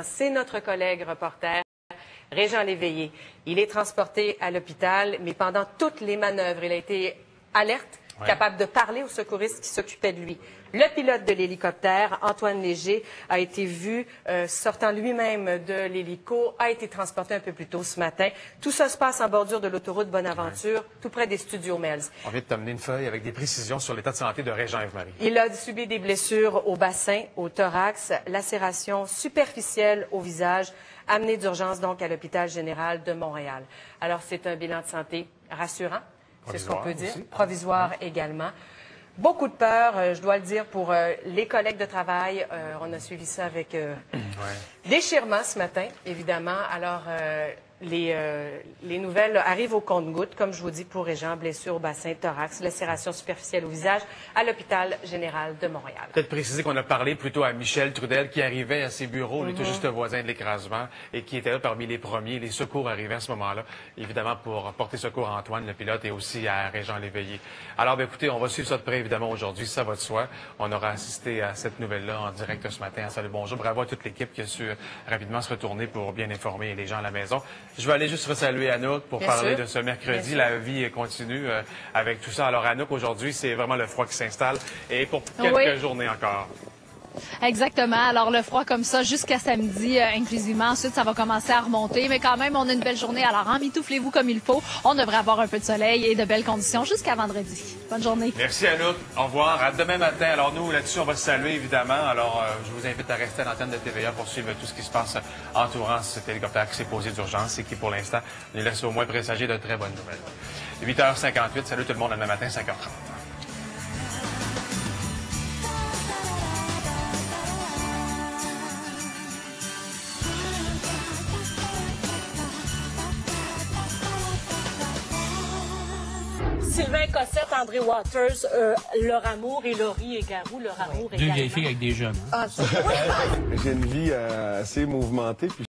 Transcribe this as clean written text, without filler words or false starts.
C'est notre collègue reporter, Régent Léveillé. Il est transporté à l'hôpital, mais pendant toutes les manœuvres, il a été alerte, capable de parler aux secouristes qui s'occupaient de lui. Le pilote de l'hélicoptère, Antoine Léger, a été vu sortant lui-même de l'hélico, a été transporté un peu plus tôt ce matin. Tout ça se passe en bordure de l'autoroute Bonaventure, tout près des studios Melz. On vient de t'amener une feuille avec des précisions sur l'état de santé de Régent Yves-Marie. Il a subi des blessures au bassin, au thorax, lacération superficielle au visage, amené d'urgence donc à l'hôpital général de Montréal. Alors c'est un bilan de santé rassurant, c'est ce qu'on peut dire, provisoire également. Beaucoup de peur, je dois le dire, pour les collègues de travail. On a suivi ça avec déchirement ce matin, évidemment. Alors, les nouvelles arrivent au compte-gouttes, comme je vous dis, pour Régent, blessure au bassin, thorax, lacération superficielle au visage, à l'hôpital général de Montréal. Peut-être préciser qu'on a parlé plutôt à Michel Trudel, qui arrivait à ses bureaux, il était juste voisin de l'écrasement, et qui était là parmi les premiers. Les secours arrivaient à ce moment-là, évidemment, pour porter secours à Antoine, le pilote, et aussi à Régent Léveillé. Alors, bien, écoutez, on va suivre ça de près, évidemment, aujourd'hui, ça va de soi. On aura assisté à cette nouvelle-là en direct ce matin. Salut, bonjour. Bravo à toute l'équipe qui a su rapidement se retourner pour bien informer les gens à la maison. Je vais aller juste saluer Anouk pour parler de ce mercredi. La vie continue avec tout ça. Alors, Anouk, aujourd'hui, c'est vraiment le froid qui s'installe et pour quelques journées encore. Exactement. Alors, le froid comme ça jusqu'à samedi inclusivement. Ensuite, ça va commencer à remonter. Mais quand même, on a une belle journée. Alors, emmitouflez-vous comme il faut. On devrait avoir un peu de soleil et de belles conditions jusqu'à vendredi. Bonne journée. Merci, Anouk. Au revoir. À demain matin. Alors, nous, là-dessus, on va se saluer, évidemment. Alors, je vous invite à rester à l'antenne de TVA pour suivre tout ce qui se passe entourant cet hélicoptère qui s'est posé d'urgence et qui, pour l'instant, nous laisse au moins présager de très bonnes nouvelles. 8h58. Salut tout le monde. À demain matin, 5h30. Sylvain Cossette, André Waters, leur amour et Laurie et Garou, leur amour également. Deux vieilles filles avec des jeunes. J'ai une vie assez mouvementée. Puis